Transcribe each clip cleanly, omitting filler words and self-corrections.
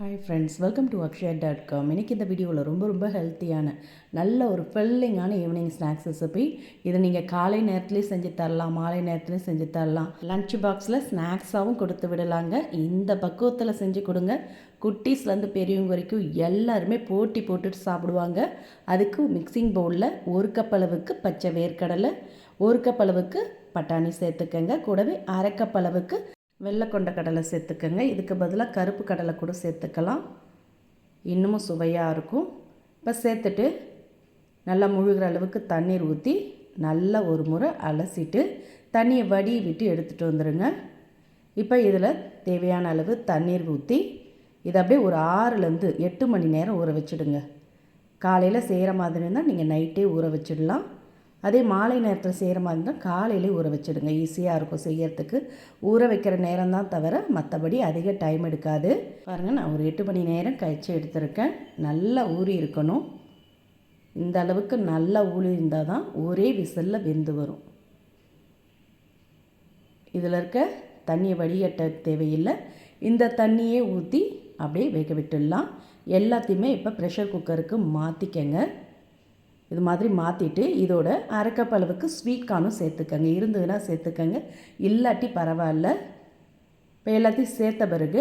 Hi friends, welcome to akshaya.com. இன்றைக்கி இந்த வீடியோவில் ரொம்ப ஹெல்த்தியான நல்ல ஒரு ஃபில்லிங்கான ஈவினிங் ஸ்நாக்ஸ் ரெசிபி. இதை நீங்கள் காலை நேரத்துலேயும் செஞ்சு தரலாம், மாலை நேரத்துலையும் செஞ்சு தரலாம். லன்ச் பாக்ஸில் ஸ்நாக்ஸாகவும் கொடுத்து விடலாங்க. இந்த பக்குவத்தில் செஞ்சு கொடுங்க. குட்டீஸ்லேருந்து பெரியவங்க வரைக்கும் எல்லாருமே போட்டி போட்டுட்டு சாப்பிடுவாங்க. அதுக்கு மிக்சிங் பவுலில் 1 கப் அளவுக்கு பச்சை வேர்க்கடலை, 1 கப் அளவுக்கு பட்டாணி சேர்த்துக்கங்க. கூடவே 1/2 கப் அளவுக்கு வெள்ளை கொண்ட கடலை சேர்த்துக்கங்க. இதுக்கு பதிலாக கருப்பு கடலை கூட சேர்த்துக்கலாம், இன்னமும் சுவையாக இருக்கும். இப்போ சேர்த்துட்டு நல்லா முழுகிற அளவுக்கு தண்ணீர் ஊற்றி நல்லா ஒரு முறை அலசிட்டு தண்ணியை வடி விட்டு எடுத்துகிட்டு வந்துடுங்க. இப்போ இதில் தேவையான அளவு தண்ணீர் ஊற்றி இதை அப்படியே ஒரு 6லேருந்து 8 மணி நேரம் ஊற வச்சுடுங்க. காலையில் செய்கிற மாதிரி இருந்தால் நீங்கள் நைட்டே ஊற வச்சிடலாம். அதே மாலை நேரத்தில் செய்கிற மாதிரி இருந்தால் காலையிலே ஊற வச்சுடுங்க. ஈஸியாக இருக்கும் செய்யறதுக்கு. ஊற வைக்கிற நேரம் தான் தவிர மற்றபடி அதிக டைம் எடுக்காது. பாருங்கள், நான் ஒரு 8 மணி நேரம் கழித்து எடுத்துருக்கேன். நல்லா ஊறி இருக்கணும். இந்த அளவுக்கு நல்லா ஊறி இருந்தால் தான் ஒரே விசிலில் வெந்து வரும். இதில் இருக்க தண்ணியை வடிகட்ட தேவையில்லை. இந்த தண்ணியே ஊற்றி அப்படியே வேக விட்டுடலாம். எல்லாத்தையுமே இப்போ ப்ரெஷர் குக்கருக்கு மாற்றிக்கங்க. இது மாதிரி மாற்றிட்டு இதோட 1/2 கப் அளவுக்கு ஸ்வீட் கார்னும் சேர்த்துக்கங்க. இருந்ததுன்னா சேர்த்துக்கங்க, இல்லாட்டி பரவாயில்ல. இப்போ எல்லாத்தையும் சேர்த்த பிறகு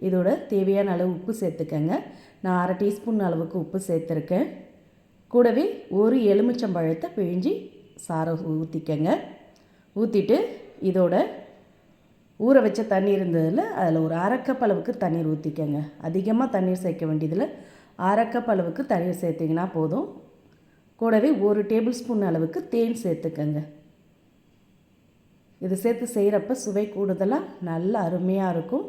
இதோட தேவையான அளவு உப்பு சேர்த்துக்கங்க. நான் 1/2 டீஸ்பூன் அளவுக்கு உப்பு சேர்த்துருக்கேன். கூடவே ஒரு எலுமிச்சம்பழத்தை பிழிஞ்சி சாரை ஊற்றிக்கங்க. ஊற்றிட்டு இதோட ஊற வச்ச தண்ணி இருந்ததில் அதில் ஒரு 1/2 கப் அளவுக்கு தண்ணீர் ஊற்றிக்கங்க. அதிகமாக தண்ணீர் சேர்க்க வேண்டியதில் 1/2 கப் அளவுக்கு தண்ணீர் சேர்த்திங்கன்னா போதும். கூடவே 1 டேபிள் ஸ்பூன் அளவுக்கு தேன் சேர்த்துக்கங்க. இது சேர்த்து செய்கிறப்ப சுவை கூடுதலாக நல்லா அருமையாக இருக்கும்.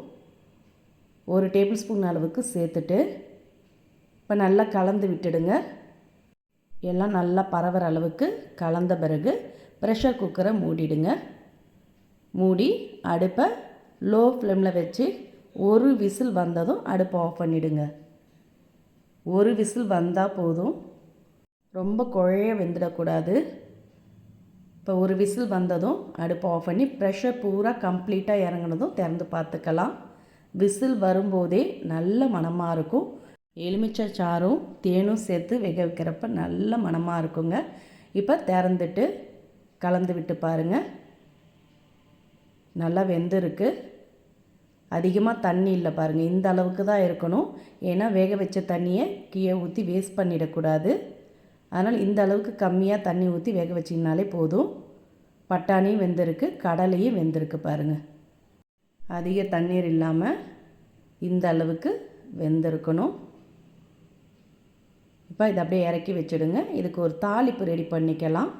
1 டேபிள் ஸ்பூன் அளவுக்கு சேர்த்துட்டு இப்போ நல்லா கலந்து விட்டுடுங்க. எல்லாம் நல்லா பரவுற அளவுக்கு கலந்த பிறகு ப்ரெஷர் குக்கரை மூடிடுங்க. மூடி அடுப்பை லோ ஃப்ளேமில் வச்சு ஒரு விசில் வந்ததும் அடுப்பை ஆஃப் பண்ணிவிடுங்க. ஒரு விசில் வந்தால் போதும், ரொம்ப குழைய வெந்துடக்கூடாது. இப்போ ஒரு விசில் வந்ததும் அடுப்பை ஆஃப் பண்ணி ப்ரெஷர் பூரா கம்ப்ளீட்டாக இறங்கினதும் திறந்து பார்த்துக்கலாம். விசில் வரும்போதே நல்ல மணமாக இருக்கும். எலுமிச்சை சாறும் தேனும் சேர்த்து வேக வைக்கிறப்ப நல்ல மணமாக இருக்குங்க. இப்போ திறந்துட்டு கலந்து விட்டு பாருங்கள். நல்லா வெந்திருக்கு. அதிகமாக தண்ணி இல்லை பாருங்கள், இந்த அளவுக்கு தான் இருக்கணும். ஏன்னா வேக வச்ச தண்ணியை கீழே ஊற்றி வேஸ்ட் பண்ணிடக்கூடாது. அதனால் இந்த அளவுக்கு கம்மியாக தண்ணி ஊற்றி வேக வச்சிங்கனாலே போதும். பட்டாணியும் வெந்திருக்கு, கடலையும் வெந்திருக்கு பாருங்கள். அதிக தண்ணீர் இல்லாமல் இந்த அளவுக்கு வெந்திருக்கணும். இப்போ இதை அப்படியே இறக்கி வச்சுடுங்க. இதுக்கு ஒரு தாளிப்பு ரெடி பண்ணிக்கலாம்.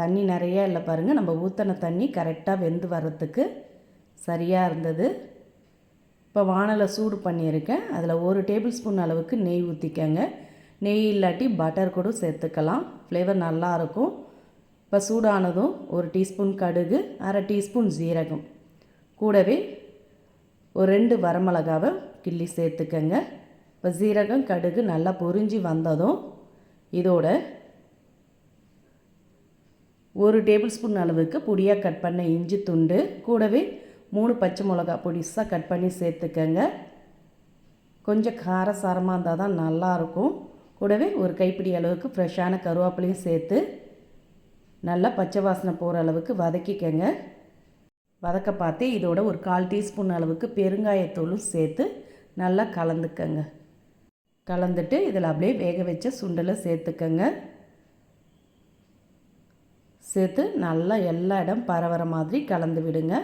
தண்ணி நிறையா இல்லை பாருங்கள், நம்ம ஊற்றின தண்ணி கரெக்டாக வெந்து வர்றதுக்கு சரியாக இருந்தது. இப்போ வானலை சூடு பண்ணியிருக்கேன். அதில் 1 டேபிள் ஸ்பூன் அளவுக்கு நெய் ஊற்றிக்கங்க. நெய் இல்லாட்டி பட்டர் கூட சேர்த்துக்கலாம், ஃப்ளேவர் நல்லாயிருக்கும். இப்போ சூடானதும் 1 டீஸ்பூன் கடுகு, 1/2 டீஸ்பூன் ஜீரகம், கூடவே ஒரு 2 வரமிளகாவை கிள்ளி சேர்த்துக்கங்க. இப்போ ஜீரகம் கடுகு நல்லா பொரிஞ்சு வந்ததும் இதோட 1 டேபிள் ஸ்பூன் அளவுக்கு பொடியாக கட் பண்ண இஞ்சி துண்டு, கூடவே 3 பச்சை மிளகா பொடிசாக கட் பண்ணி சேர்த்துக்கங்க. கொஞ்சம் காரசாரமாக இருந்தால் தான் நல்லாயிருக்கும். கூடவே ஒரு கைப்பிடி அளவுக்கு ஃப்ரெஷ்ஷான கருவேப்பிலையும் சேர்த்து நல்லா பச்சை வாசனை போகிற அளவுக்கு வதக்கிக்கங்க. வதக்க பார்த்து இதோட ஒரு 1/4 டீஸ்பூன் அளவுக்கு பெருங்காயத்தூளும் சேர்த்து நல்லா கலந்துக்கங்க. கலந்துட்டு இதில் அப்படியே வேக வச்ச சுண்டலை சேர்த்துக்கங்க. சேர்த்து நல்லா எல்லா இடம் பரவற மாதிரி கலந்து விடுங்க.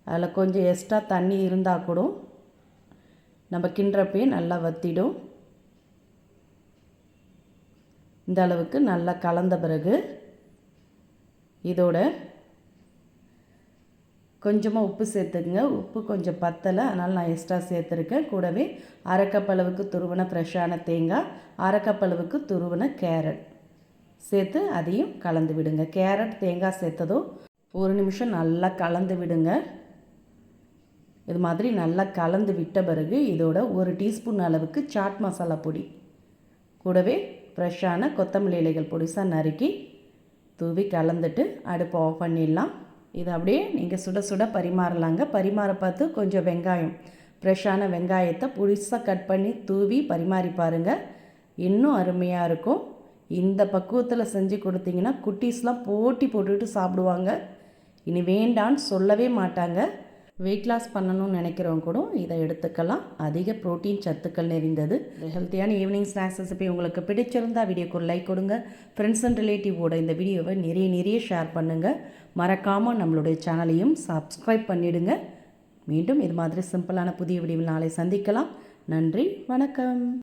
அதில் கொஞ்சம் எக்ஸ்ட்ரா தண்ணி இருந்தால் கூட நம்ம கிண்டுறப்பே நல்லா வற்றிடும். இந்த அளவுக்கு நல்லா கலந்த பிறகு இதோட கொஞ்சமாக உப்பு சேர்த்துக்குங்க. உப்பு கொஞ்சம் பத்தலை, அதனால் நான் எக்ஸ்ட்ரா சேர்த்துருக்கேன். கூடவே 1/2 கப் அளவுக்கு துருவின ஃப்ரெஷ்ஷான தேங்காய், 1/2 கப் அளவுக்கு துருவின கேரட் சேர்த்து அதையும் கலந்து விடுங்க. கேரட் தேங்காய் சேர்த்ததும் 1 நிமிஷம் நல்லா கலந்து விடுங்க. இது மாதிரி நல்லா கலந்து விட்ட பிறகு இதோட 1 டீஸ்பூன் அளவுக்கு சாட் மசாலா பொடி, கூடவே ஃப்ரெஷ்ஷான கொத்தமல்லி இலைகள் பொடிசாக நறுக்கி தூவி கலந்துட்டு அடுப்பை ஆஃப் பண்ணிடலாம். இதை அப்படியே நீங்கள் சுட சுட பரிமாறலாங்க. பரிமாற பார்த்து கொஞ்சம் வெங்காயம் ஃப்ரெஷ்ஷான வெங்காயத்தை புதுசாக கட் பண்ணி தூவி பரிமாறி பாருங்கள். இன்னும் அருமையாக இருக்கும். இந்த பக்குவத்தில் செஞ்சு கொடுத்தீங்கன்னா குட்டீஸ்லாம் போட்டி போட்டுட்டு சாப்பிடுவாங்க. இனி வேண்டான்னு சொல்லவே மாட்டாங்க. வெயிட் லாஸ் பண்ணணும்னு நினைக்கிறவங்க கூட இதை எடுத்துக்கலாம். அதிக ப்ரோட்டீன் சத்துக்கள் நிறைந்தது. ஹெல்த்தியான ஈவினிங் ஸ்நாக்ஸ் ரெசிபி உங்களுக்கு பிடிச்சிருந்தா வீடியோக்கு ஒரு லைக் கொடுங்க. ஃப்ரெண்ட்ஸ் அண்ட் ரிலேட்டிவோட இந்த வீடியோவை நிறைய ஷேர் பண்ணுங்கள். மறக்காமல் நம்மளுடைய சேனலையும் சப்ஸ்கிரைப் பண்ணிவிடுங்க. மீண்டும் இது மாதிரி சிம்பிளான புதிய வீடியோவில் நாளை சந்திக்கலாம். நன்றி, வணக்கம்.